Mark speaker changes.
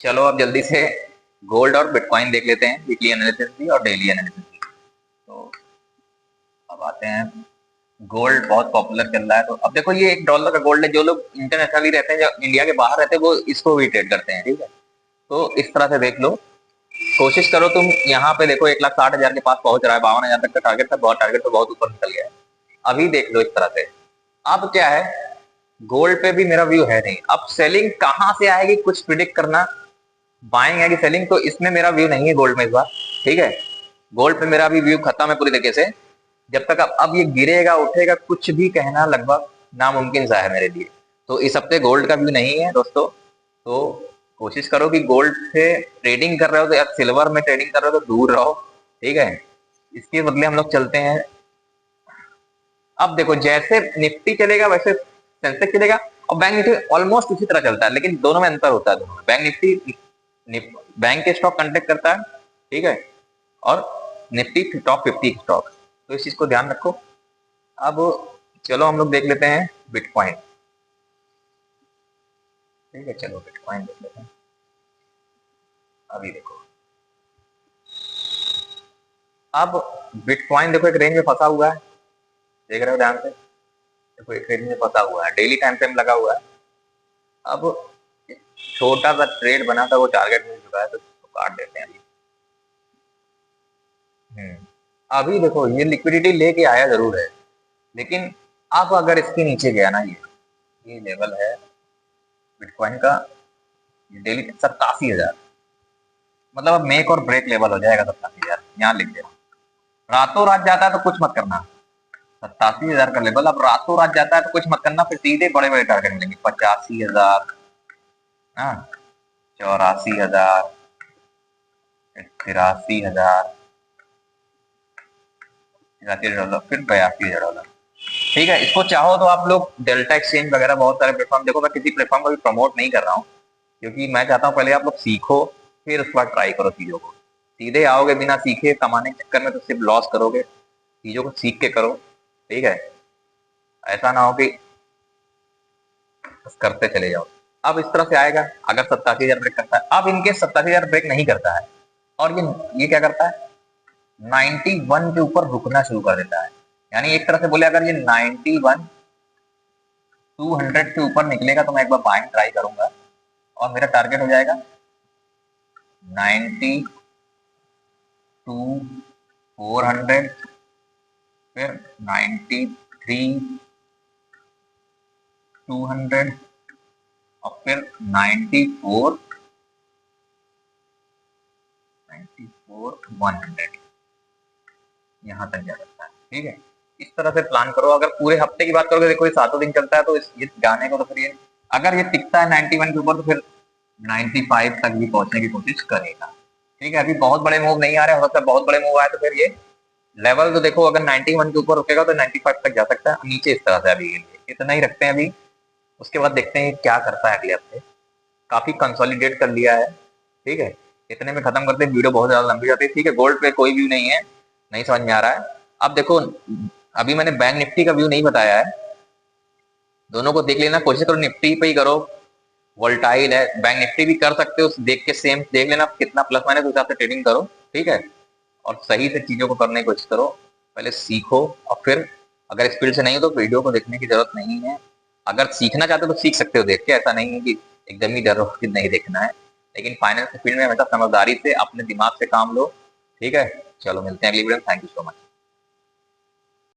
Speaker 1: चलो अब जल्दी से गोल्ड और बिटकॉइन देख लेते हैं, वीकली एनालिसिस भी और डेली एनालिसिस भी। तो अब आते हैं, गोल्ड बहुत पॉपुलर चल रहा है। तो अब देखो ये $1 का गोल्ड है। जो लोग इंटरनेशनली रहते हैं, जो इंडिया के बाहर रहते हैं, वो इसको भी ट्रेड करते हैं, ठीक है। तो इस तरह से देख लो, कोशिश करो तुम यहाँ पे देखो 1,60,000 के पास पहुंच रहा है, 52,000 तक का टारगेट था, बहुत टारगेट तो बहुत ऊपर निकल गया है। अभी देख लो इस तरह से। अब क्या है, गोल्ड पे भी मेरा व्यू है नहीं। अब सेलिंग कहाँ से आएगी कुछ प्रिडिक्ट करना, बाइंग है कि सेलिंग, तो इसमें मेरा व्यू नहीं है गोल्ड में इस बार, ठीक है। गोल्ड पे मेरा अभी व्यू खत्म है पूरी तरीके से। जब तक अब ये गिरेगा उठेगा कुछ भी कहना लगभग नामुमकिन सा है मेरे लिए। तो इस हफ्ते गोल्ड का व्यू नहीं है दोस्तों। तो कोशिश करो कि गोल्ड से ट्रेडिंग कर रहे हो तो या सिल्वर में ट्रेडिंग कर रहे हो तो दूर रहो, ठीक है। इसके बदले हम लोग चलते हैं। अब देखो जैसे निफ्टी चलेगा वैसे सेंसेक्स चलेगा, और बैंक निफ्टी ऑलमोस्ट उसी तरह चलता है, लेकिन दोनों में अंतर होता है। दोनों में बैंक निफ्टी बैंक के स्टॉक कंटेक्ट करता है, ठीक है, और निफ्टी टॉप 50 स्टॉक। तो इस चीज को ध्यान रखो। अब चलो हम लोग देख लेते हैं बिटकॉइन, ठीक है। चलो बिटकॉइन देख लेते हैं। अभी देखो, अब बिटकॉइन देखो एक रेंज में फंसा हुआ है, देख रहे हो ध्यान से। देखो एक रेंज में फंसा हुआ है, डेली टाइम फ्रेम लगा हुआ है। अब छोटा सा ट्रेड बना था, वो टारगेट मिल चुका है, तो इसको काट देते हैं अभी। अभी देखो ये लिक्विडिटी लेके आया जरूर है, लेकिन अब अगर इसके नीचे गया ना, ये लेवल है बिटकॉइन का, डेली 87,000, मतलब अब मेक और ब्रेक लेवल हो जाएगा 87,000, यहाँ लिख दे। रातों रात जाता है तो कुछ मत करना। 87,000 का लेवल अब रातों रात जाता है तो कुछ मत करना, फिर सीधे बड़े बड़े टारगेट मिलेंगे। 85,000, हाँ, 84,000, 83,000, $83, फिर $82,000, ठीक है। इसको चाहो तो आप लोग डेल्टा एक्सचेंज वगैरह बहुत सारे प्लेटफॉर्म देखो। मैं किसी प्लेटफॉर्म को भी प्रमोट नहीं कर रहा हूँ, क्योंकि मैं चाहता हूँ पहले आप लोग सीखो, फिर उसके बाद ट्राई करो चीजों को। सीधे आओगे बिना सीखे कमाने के चक्कर में तो सिर्फ लॉस करोगे। चीजों को सीख के करो, ठीक है। ऐसा ना हो कि बस करते चले जाओ। अब इस तरह से आएगा अगर 87,000 ब्रेक करता है। अब इनके 87,000 ब्रेक नहीं करता है, और ये क्या करता है, 91 के ऊपर रुकना शुरू कर देता है। यानी एक तरह से बोले अगर ये 91 200 के ऊपर निकलेगा तो मैं एक बार बाइंग ट्राई करूंगा, और मेरा टारगेट हो जाएगा 92 400, फिर 93 200, और फिर 94 100, यहाँ तक जा सकता है, ठीक है। इस तरह से प्लान करो। अगर पूरे हफ्ते की बात करोगे, देखो ये 7 दिन चलता है, तो ये जाने को तो फिर ये अगर ये टिकता है 91 के ऊपर तो फिर 95 तक भी पहुंचने की कोशिश करेगा, ठीक है। अभी बहुत बड़े मूव नहीं आ रहे, हो सकता है बहुत बड़े मूव आए तो फिर ये लेवल तो देखो अगर 91 के ऊपर रुकेगा तो 95 तक जा सकता है। नीचे इस तरह से अभी इतना ही रखते हैं अभी, उसके बाद देखते हैं क्या करता है अगले हफ्ते। काफी कंसोलिडेट कर लिया है, ठीक है। इतने में खत्म करते हैं, वीडियो बहुत ज्यादा लंबी जाती है, ठीक है। गोल्ड पे कोई व्यू नहीं है, नहीं समझ में आ रहा है। अब देखो अभी मैंने बैंक निफ्टी का व्यू नहीं बताया है, दोनों को देख लेना। कोशिश करो निफ्टी पे ही करो, वोल्टाइल है। बैंक निफ्टी भी कर सकते हो, देख के सेम देख लेना कितना प्लस माइनस, उस हिसाब से ट्रेडिंग करो, ठीक है। और सही से चीजों को करने की कोशिश करो, पहले सीखो, और फिर अगर इस फील्ड से नहीं हो तो वीडियो को देखने की जरूरत नहीं है। अगर सीखना चाहते हो तो सीख सकते हो देख के, ऐसा नहीं है कि एकदम ही डर हो कि नहीं देखना है। लेकिन फाइनेंस फील्ड में हमेशा समझदारी से अपने दिमाग से काम लो, ठीक है। चलो मिलते हैं अगली वीडियो में। Thank you so much.